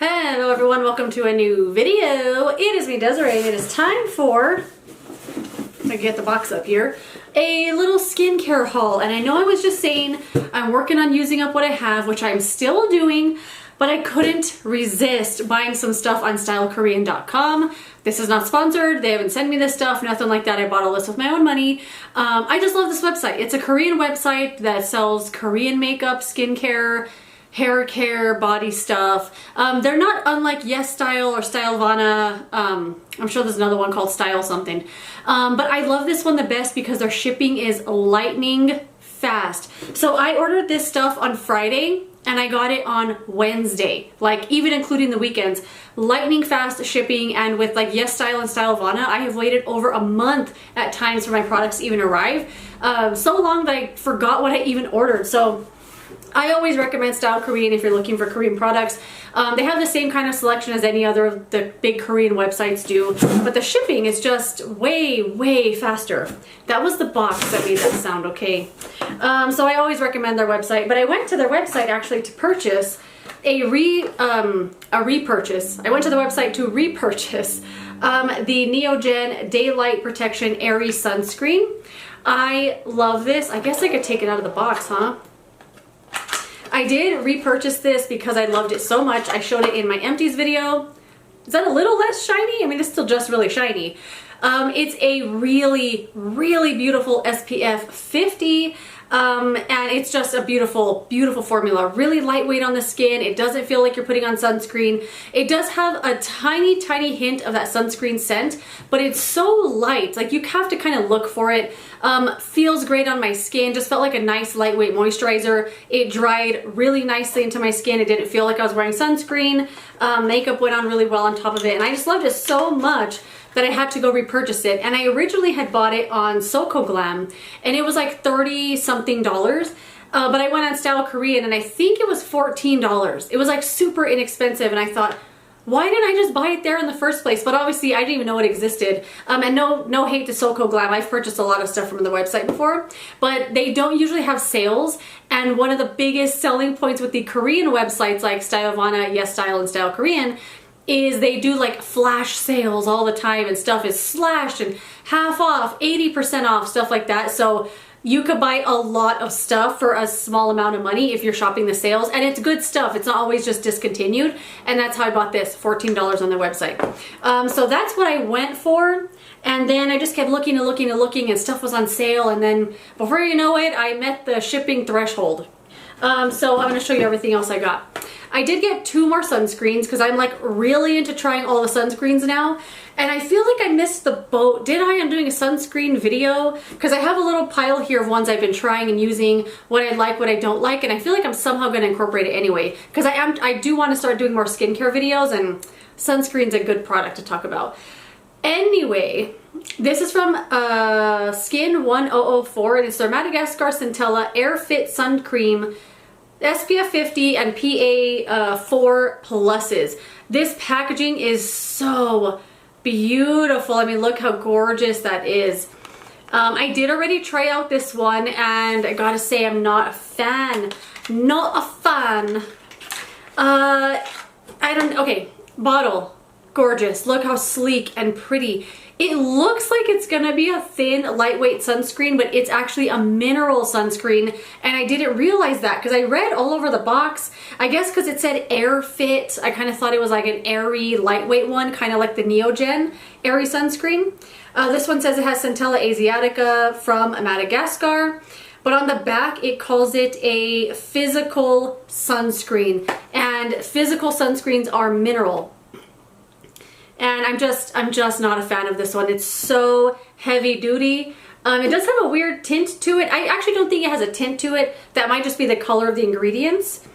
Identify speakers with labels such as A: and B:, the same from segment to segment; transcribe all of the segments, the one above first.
A: Hello everyone, welcome to a new video. It is me, Desiree, and it is time for, I get the box up here, a little skincare haul. And I know I was just saying I'm working on using up what I have, which I'm still doing, but I couldn't resist buying some stuff on stylekorean.com. This is not sponsored. They haven't sent me this stuff, nothing like that. I bought all this with my own money. I just love this website. It's a Korean website that sells Korean makeup, skincare, hair care, body stuff. They're not unlike Yes Style or Stylovana. I'm sure there's another one called Style something. But I love this one the best because their shipping is lightning fast. So I ordered this stuff on Friday and I got it on Wednesday, like even including the weekends. Lightning fast shipping, and with like Yes Style and Stylovana, I have waited over a month at times for my products to even arrive. So long that I forgot what I even ordered. So I always recommend Style Korean if you're looking for Korean products. They have the same kind of selection as any other of the big Korean websites do, but the shipping is just way, way faster. That was the box that made that sound, okay? So I always recommend their website, but I went to their website actually to purchase a repurchase. I went to the website to repurchase the Neogen Daylight Protection Airy Sunscreen. I love this. I guess I could take it out of the box, huh? I did repurchase this because I loved it so much. I showed it in my empties video. Is that a little less shiny? I mean, it's still just really shiny. It's a really, really beautiful SPF 50. And it's just a beautiful, beautiful formula. Really lightweight on the skin. It doesn't feel like you're putting on sunscreen. It does have a tiny, tiny hint of that sunscreen scent, but it's so light. Like you have to kind of look for it. Feels great on my skin. Just felt like a nice lightweight moisturizer. It dried really nicely into my skin. It didn't feel like I was wearing sunscreen. Makeup went on really well on top of it. And I just loved it so much that I had to go repurchase it. And I originally had bought it on SokoGlam and it was like $30 something. But I went on Style Korean and I think it was $14. It was like super inexpensive, and I thought, why didn't I just buy it there in the first place? But obviously I didn't even know it existed. And no hate to SokoGlam. I've purchased a lot of stuff from the website before, but they don't usually have sales. And one of the biggest selling points with the Korean websites like Stylovana, Yes Style, and Style Korean is they do like flash sales all the time, and stuff is slashed and half off, 80% off, stuff like that. So you could buy a lot of stuff for a small amount of money if you're shopping the sales, and it's good stuff. It's not always just discontinued, and that's how I bought this, $14 on their website. So that's what I went for, and then I just kept looking and looking and looking, and stuff was on sale, and then before you know it, I met the shipping threshold. So I'm going to show you everything else I got. I did get 2 more sunscreens because I'm like really into trying all the sunscreens now, and I feel like I missed the boat. Did I? I'm doing a sunscreen video because I have a little pile here of ones I've been trying and using, what I like, what I don't like, and I feel like I'm somehow going to incorporate it anyway because I do want to start doing more skincare videos, and sunscreen's a good product to talk about. Anyway, this is from Skin 1004, and it's their Madagascar Centella Air Fit Sun Cream, SPF 50 and PA 4 pluses. This packaging is so beautiful. I mean, look how gorgeous that is. I did already try out this one, and I gotta say I'm not a fan. Not a fan. Okay, bottle. Gorgeous. Look how sleek and pretty. It looks like it's gonna be a thin, lightweight sunscreen, but it's actually a mineral sunscreen, and I didn't realize that because I read all over the box. I guess because it said Air Fit, I kind of thought it was like an airy, lightweight one, kind of like the Neogen Airy sunscreen. This one says it has Centella asiatica from Madagascar, but on the back it calls it a physical sunscreen, and physical sunscreens are mineral. And I'm just not a fan of this one. It's so heavy duty. It does have a weird tint to it. I actually don't think it has a tint to it. That might just be the color of the ingredients.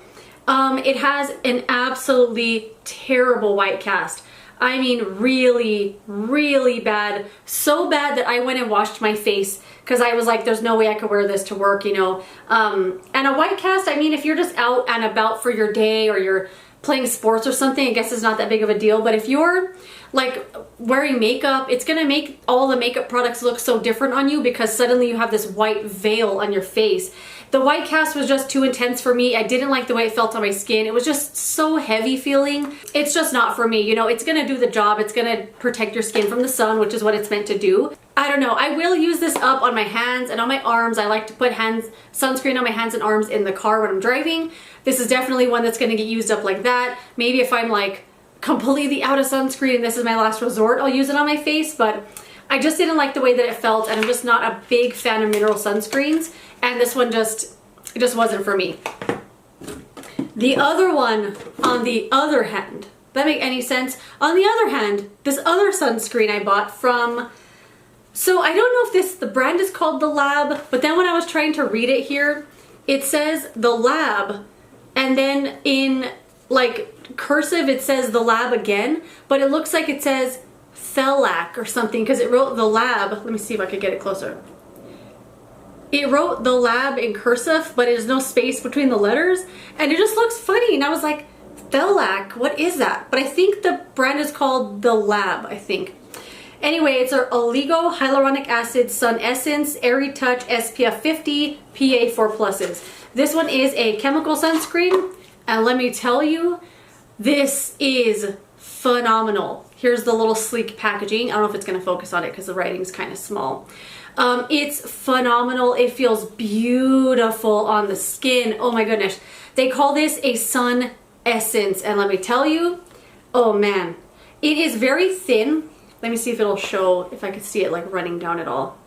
A: It has an absolutely terrible white cast. I mean, really, really bad. So bad that I went and washed my face because I was like, there's no way I could wear this to work, you know. And a white cast, I mean, if you're just out and about for your day or you're playing sports or something, I guess it's not that big of a deal. But if you're like wearing makeup, it's gonna make all the makeup products look so different on you because suddenly you have this white veil on your face The white cast was just too intense for me. I didn't like the way it felt on my skin. It was just so heavy feeling. It's just not for me. You know, it's gonna do the job. It's gonna protect your skin from the sun, which is what it's meant to do. I don't know. I will use this up on my hands and on my arms. I like to put sunscreen on my hands and arms in the car when I'm driving. This is definitely one that's gonna get used up like that. Maybe if I'm like completely out of sunscreen and this is my last resort, I'll use it on my face, but I just didn't like the way that it felt, and I'm just not a big fan of mineral sunscreens, and this one it just wasn't for me. The other one, on the other hand, does that make any sense? On the other hand, this other sunscreen I bought from, so I don't know if the brand is called The Lab, but then when I was trying to read it here, it says The Lab, and then in like cursive it says The Lab again, but it looks like it says Thelac or something because it wrote The Lab. Let me see if I could get it closer. It wrote The Lab in cursive, but there's no space between the letters, and it just looks funny, and I was like, Thelac, what is that? But I think the brand is called The Lab, I think. Anyway, it's our Oligo Hyaluronic Acid Sun Essence Airy Touch SPF 50 PA 4+. This one is a chemical sunscreen, and let me tell you, this is phenomenal. Here's the little sleek packaging. I don't know if it's going to focus on it because the writing's kind of small. It's phenomenal. It feels beautiful on the skin. Oh my goodness. They call this a sun essence, and let me tell you, oh man, it is very thin. Let me see if it'll show, if I could see it like running down at all.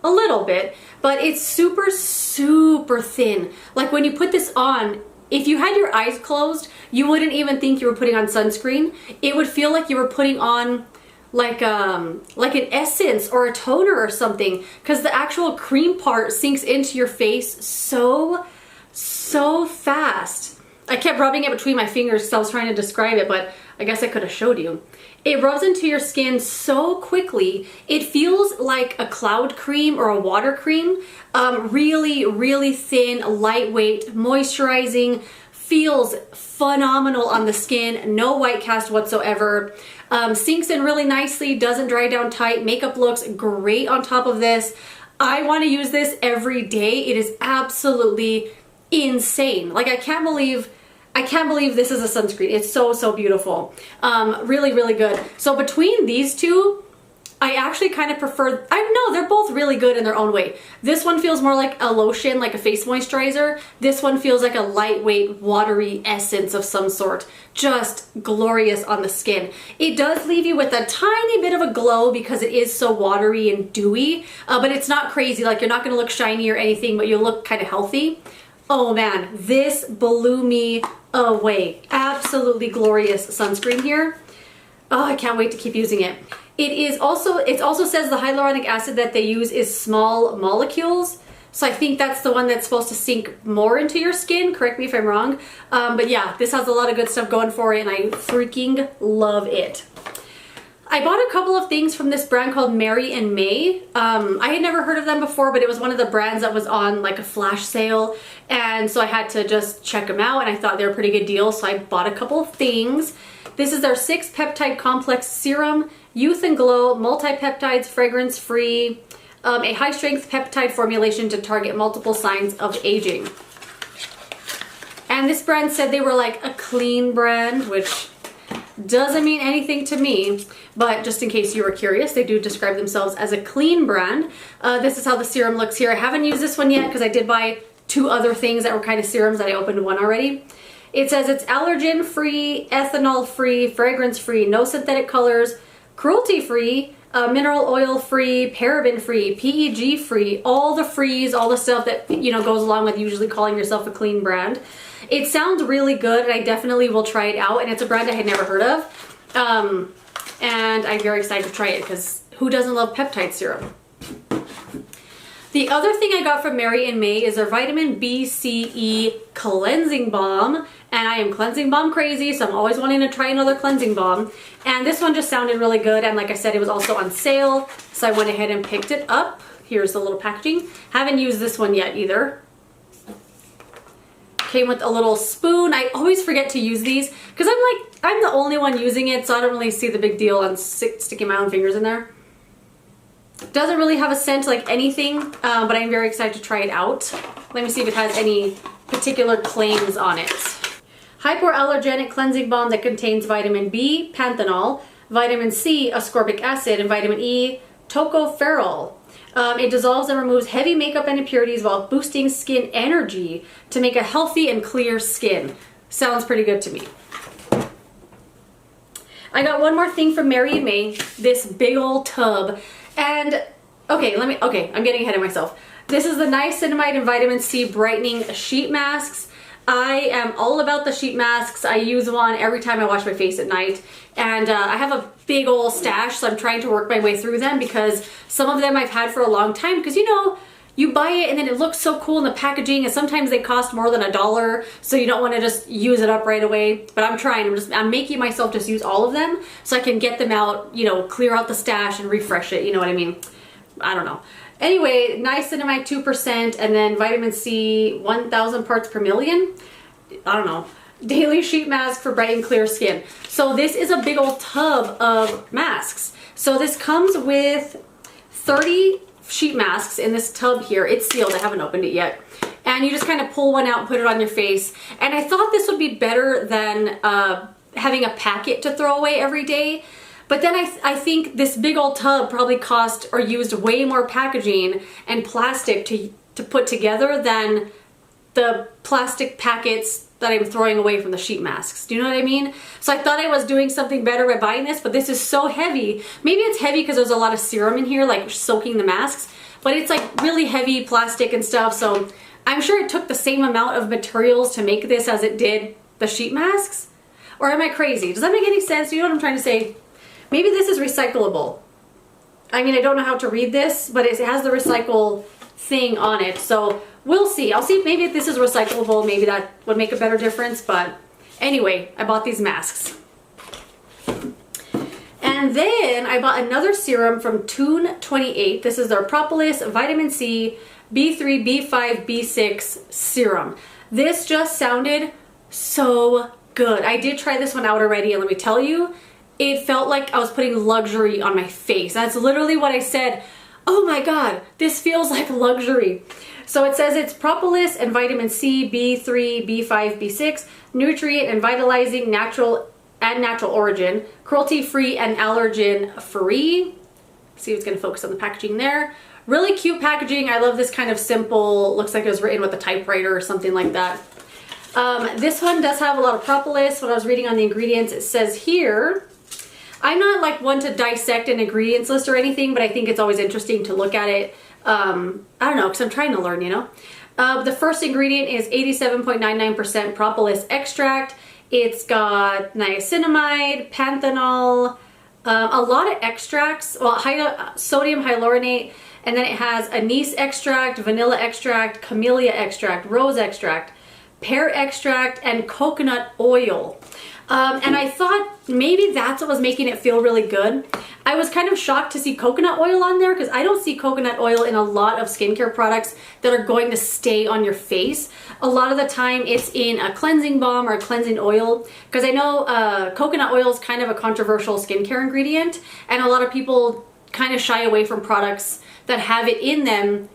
A: A little bit, but it's super, super thin. Like when you put this on, if you had your eyes closed, you wouldn't even think you were putting on sunscreen. It would feel like you were putting on like an essence or a toner or something, because the actual cream part sinks into your face so fast. I kept rubbing it between my fingers because I was trying to describe it, but I guess I could have showed you. It rubs into your skin so quickly. It feels like a cloud cream or a water cream. Really, really thin, lightweight, moisturizing, feels phenomenal on the skin. No white cast whatsoever. Sinks in really nicely, doesn't dry down tight. Makeup looks great on top of this. I want to use this every day. It is absolutely insane. Like I can't believe this is a sunscreen. It's so beautiful. Really, really good. So between these two, I actually kind of prefer, I know they're both really good in their own way. This one feels more like a lotion, like a face moisturizer. This one feels like a lightweight, watery essence of some sort. Just glorious on the skin. It does leave you with a tiny bit of a glow because it is so watery and dewy, but it's not crazy. Like you're not gonna look shiny or anything, but you look kind of healthy. Oh man, this blew me away. Absolutely glorious sunscreen here. Oh, I can't wait to keep using it. It also says the hyaluronic acid that they use is small molecules. So I think that's the one that's supposed to sink more into your skin. Correct me if I'm wrong. But yeah, this has a lot of good stuff going for it, and I freaking love it. I bought a couple of things from this brand called Mary&may. I had never heard of them before, but it was one of the brands that was on like a flash sale, and so I had to just check them out, and I thought they were a pretty good deal, so I bought a couple of things. This is their 6 peptide complex serum, youth and glow, multi-peptides, fragrance-free, a high-strength peptide formulation to target multiple signs of aging. And this brand said they were like a clean brand, which doesn't mean anything to me, but just in case you were curious, they do describe themselves as a clean brand. This is how the serum looks here. I haven't used this one yet because I did buy 2 other things that were kind of serums that I opened one already. It says it's allergen-free, ethanol-free, fragrance-free, no synthetic colors, cruelty-free, mineral oil-free, paraben-free, PEG-free, all the frees, all the stuff that, you know, goes along with usually calling yourself a clean brand. It sounds really good, and I definitely will try it out, and it's a brand I had never heard of. And I'm very excited to try it because who doesn't love peptide serum? The other thing I got from Mary&may is their vitamin B, C, E cleansing balm, and I am cleansing balm crazy, so I'm always wanting to try another cleansing balm. And this one just sounded really good, and like I said, it was also on sale, so I went ahead and picked it up. Here's the little packaging. Haven't used this one yet either. Came with a little spoon. I always forget to use these because I'm the only one using it, so I don't really see the big deal on sticking my own fingers in there. Doesn't really have a scent like anything, but I'm very excited to try it out. Let me see if it has any particular claims on it. Hypoallergenic cleansing balm that contains vitamin B, panthenol, vitamin C, ascorbic acid, and vitamin E, tocopherol. It dissolves and removes heavy makeup and impurities while boosting skin energy to make a healthy and clear skin. Sounds pretty good to me. I got one more thing from Mary&may, this big old tub. And okay, I'm getting ahead of myself. This is the niacinamide and vitamin C brightening sheet masks. I am all about the sheet masks. I use one every time I wash my face at night. And I have a big old stash, so I'm trying to work my way through them because some of them I've had for a long time. Because you know, you buy it and then it looks so cool in the packaging, and sometimes they cost more than $1, so you don't want to just use it up right away. But I'm trying. I'm making myself just use all of them so I can get them out, you know, clear out the stash and refresh it. You know what I mean? I don't know. Anyway, niacinamide 2% and then vitamin C 1,000 parts per million. I don't know. Daily sheet mask for bright and clear skin. So this is a big old tub of masks. So this comes with 30 sheet masks in this tub here. It's sealed. I haven't opened it yet. And you just kind of pull one out and put it on your face. And I thought this would be better than having a packet to throw away every day. But then I think this big old tub probably cost or used way more packaging and plastic to put together than the plastic packets that I'm throwing away from the sheet masks. Do you know what I mean? So I thought I was doing something better by buying this, but this is so heavy. Maybe it's heavy because there's a lot of serum in here, like soaking the masks, but it's like really heavy plastic and stuff. So I'm sure it took the same amount of materials to make this as it did the sheet masks. Or am I crazy? Does that make any sense? You know what I'm trying to say? Maybe this is recyclable. I mean, I don't know how to read this, but it has the recycle thing on it. So we'll see. I'll see if maybe if this is recyclable, maybe that would make a better difference. But anyway, I bought these masks. And then I bought another serum from Tune 28. This is their propolis, vitamin C, B3, B5, B6 serum. This just sounded so good. I did try this one out already, and let me tell you, it felt like I was putting luxury on my face. That's literally what I said. Oh my God, this feels like luxury. So it says it's propolis and vitamin C, B3, B5, B6, nutrient and vitalizing, natural origin, cruelty-free and allergen-free. See if it's gonna focus on the packaging there. Really cute packaging. I love this kind of simple, looks like it was written with a typewriter or something like that. This one does have a lot of propolis. When I was reading on the ingredients, it says here, I'm not like one to dissect an ingredients list or anything, but I think it's always interesting to look at it. I don't know, because I'm trying to learn, you know. The first ingredient is 87.99% propolis extract. It's got niacinamide, panthenol, a lot of extracts, well, sodium hyaluronate, and then it has anise extract, vanilla extract, camellia extract, rose extract, pear extract, and coconut oil. And I thought maybe that's what was making it feel really good. I was kind of shocked to see coconut oil on there because I don't see coconut oil in a lot of skincare products that are going to stay on your face. A lot of the time it's in a cleansing balm or a cleansing oil, because I know coconut oil is kind of a controversial skincare ingredient, and a lot of people kind of shy away from products that have it in them,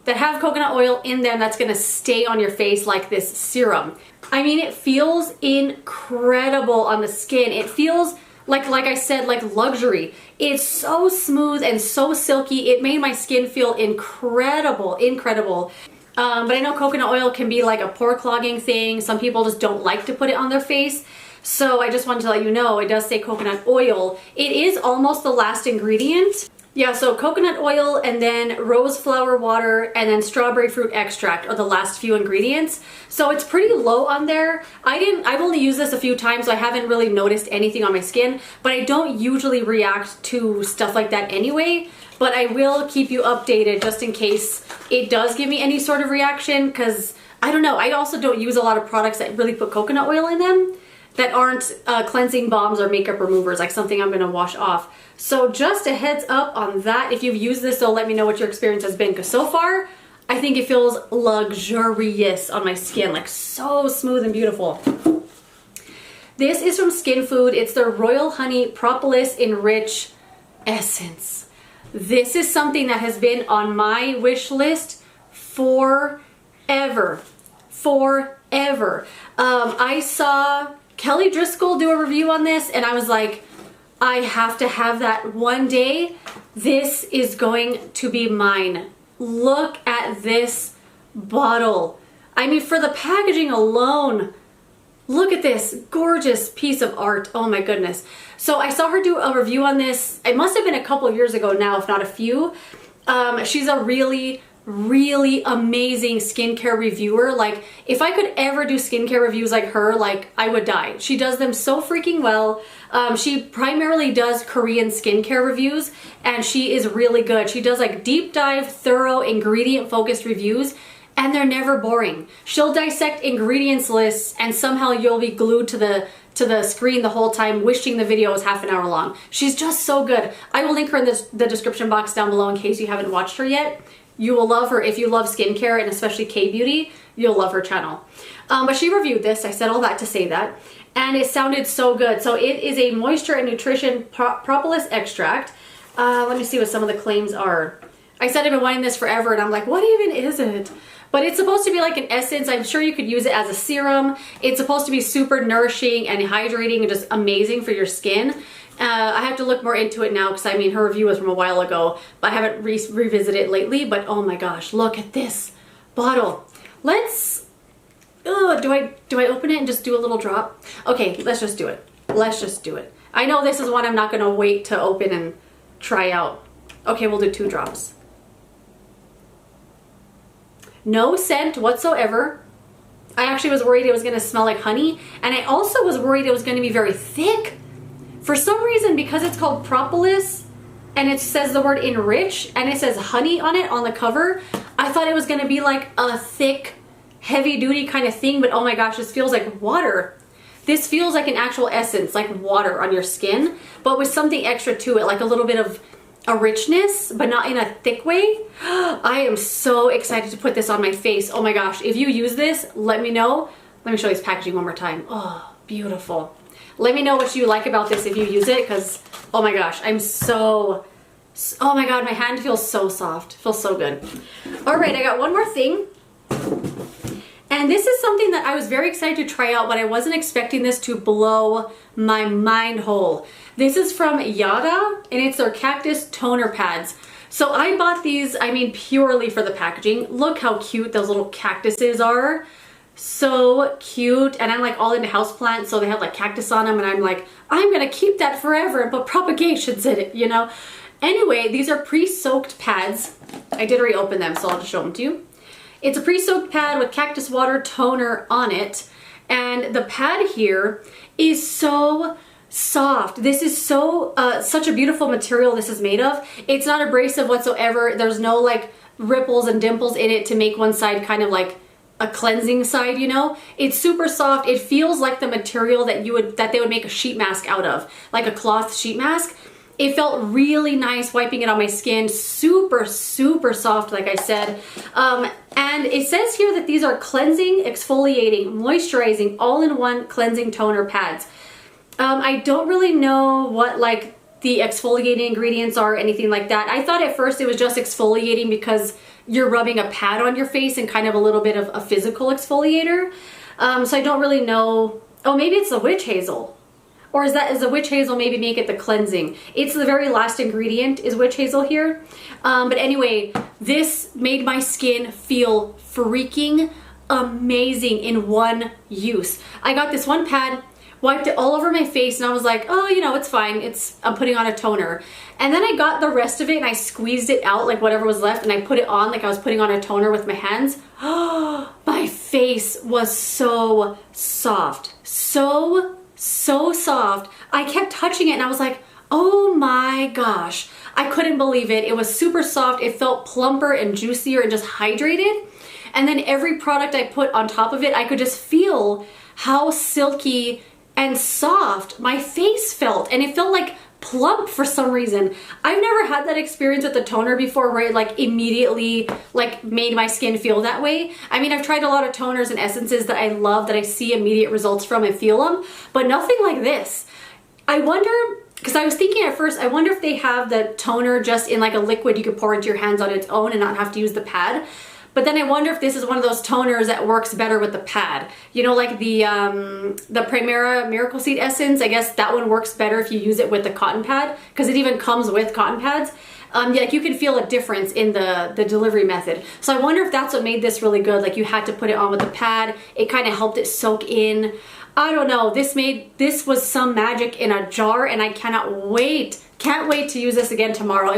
A: that have coconut oil in them that's gonna stay on your face, like this serum. I mean, it feels incredible on the skin. It feels like I said, like luxury. It's so smooth and so silky. It made my skin feel incredible, incredible. But I know coconut oil can be like a pore clogging thing. Some people just don't like to put it on their face. So I just wanted to let you know, it does say coconut oil. It is almost the last ingredient. Yeah, so coconut oil and then rose flower water and then strawberry fruit extract are the last few ingredients. So it's pretty low on there. I've only used this a few times, so I haven't really noticed anything on my skin, but I don't usually react to stuff like that anyway. But I will keep you updated just in case it does give me any sort of reaction, because I don't know, I also don't use a lot of products that really put coconut oil in them that aren't cleansing balms or makeup removers, like something I'm gonna wash off. So just a heads up on that. If you've used this, so let me know what your experience has been, because so far, I think it feels luxurious on my skin, like so smooth and beautiful. This is from Skin Food. It's their Royal Honey Propolis Enrich Essence. This is something that has been on my wish list for forever. Forever. I saw Kelly Driscoll do a review on this and I was like, I have to have that one day. This is going to be mine. Look at this bottle. I mean, for the packaging alone, look at this gorgeous piece of art. Oh my goodness. So I saw her do a review on this. It must have been a couple of years ago now, if not a few. She's a really amazing skincare reviewer. Like, if I could ever do skincare reviews like her, like, I would die. She does them so freaking well. She primarily does Korean skincare reviews, and she is really good. She does like deep dive, thorough, ingredient focused reviews, and they're never boring. She'll dissect ingredients lists, and somehow you'll be glued to the screen the whole time, wishing the video was half an hour long. She's just so good. I will link her in the description box down below in case you haven't watched her yet. You will love her. If you love skincare and especially K-beauty, you'll love her channel. But she reviewed this. I said all that to say that. And it sounded so good. So it is a moisture and nutrition propolis extract. Let me see what some of the claims are. I said I've been wanting this forever and I'm like, what even is it? But it's supposed to be like an essence. I'm sure you could use it as a serum. It's supposed to be super nourishing and hydrating and just amazing for your skin. I have to look more into it now because I mean her review was from a while ago, but I haven't revisited it lately. But oh my gosh, look at this bottle. Let's, do I open it and just do a little drop? Okay, let's just do it. Let's just do it. I know this is one I'm not gonna wait to open and try out. Okay, we'll do 2 drops. No scent whatsoever. I actually was worried it was gonna smell like honey, and I also was worried it was gonna be very thick. For some reason, because it's called propolis and it says the word enrich and it says honey on it on the cover, I thought it was gonna be like a thick, heavy duty kind of thing, but oh my gosh, this feels like water. This feels like an actual essence, like water on your skin, but with something extra to it, like a little bit of a richness, but not in a thick way. I am so excited to put this on my face. Oh my gosh, if you use this, let me know. Let me show you this packaging one more time. Oh, beautiful. Let me know what you like about this if you use it, because oh my gosh, oh my god, my hand feels so soft. It feels so good. All right, I got one more thing. And this is something that I was very excited to try out, but I wasn't expecting this to blow my mind whole. This is from Yada, and it's their cactus toner pads. So I bought these, I mean, purely for the packaging. Look how cute those little cactuses are. So cute. And I'm like all into houseplants, so they have like cactus on them, and I'm like, I'm gonna keep that forever and put propagations in it, you know? Anyway, these are pre-soaked pads. I did reopen them, so I'll just show them to you. It's a pre-soaked pad with cactus water toner on it, and the pad here is so soft. This is so such a beautiful material this is made of. It's not abrasive whatsoever. There's no like ripples and dimples in it to make one side kind of like a cleansing side, you know? It's super soft. It feels like the material that they would make a sheet mask out of, like a cloth sheet mask. It felt really nice wiping it on my skin. Super, super soft, like I said. And it says here that these are cleansing, exfoliating, moisturizing, all-in-one cleansing toner pads. I don't really know what like the exfoliating ingredients are, anything like that. I thought at first it was just exfoliating because you're rubbing a pad on your face and kind of a little bit of a physical exfoliator. So I don't really know. Oh, maybe it's the witch hazel. Or is the witch hazel maybe make it the cleansing? It's the very last ingredient is witch hazel here. But anyway, this made my skin feel freaking amazing in one use. I got this one pad, wiped it all over my face, and I was like, oh, you know, it's fine. I'm putting on a toner. And then I got the rest of it and I squeezed it out, like whatever was left, and I put it on like I was putting on a toner with my hands. Oh, my face was so soft. So soft. I kept touching it and I was like, oh my gosh. I couldn't believe it. It was super soft. It felt plumper and juicier and just hydrated. And then every product I put on top of it, I could just feel how silky and soft my face felt. And it felt like plump for some reason. I've never had that experience with the toner before where it like immediately like made my skin feel that way. I mean, I've tried a lot of toners and essences that I love, that I see immediate results from and feel them, but nothing like this. I wonder, because I was thinking at first, I wonder if they have the toner just in like a liquid you could pour into your hands on its own and not have to use the pad. but then I wonder if this is one of those toners that works better with the pad. You know, like the Primera Miracle Seed Essence, I guess that one works better if you use it with the cotton pad, because it even comes with cotton pads. Like you can feel a difference in the delivery method. So I wonder if that's what made this really good. Like you had to put it on with the pad. It kind of helped it soak in. I don't know. This was some magic in a jar, and I cannot wait. Can't wait to use this again tomorrow.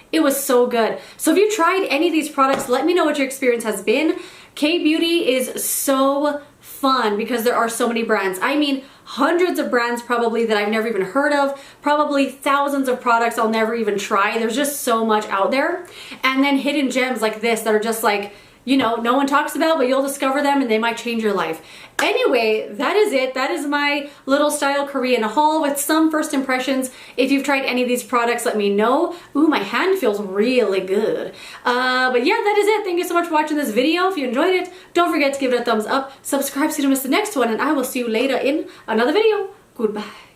A: It was so good. So if you tried any of these products, let me know what your experience has been. K-Beauty is so fun because there are so many brands. I mean, hundreds of brands probably that I've never even heard of, probably thousands of products I'll never even try. There's just so much out there. And then hidden gems like this that are just like, you know, no one talks about, but you'll discover them and they might change your life. Anyway, that is it. That is my little style Korean haul with some first impressions. If you've tried any of these products, let me know. Ooh, my hand feels really good. But yeah, that is it. Thank you so much for watching this video. If you enjoyed it, don't forget to give it a thumbs up, subscribe so you don't miss the next one, and I will see you later in another video. Goodbye.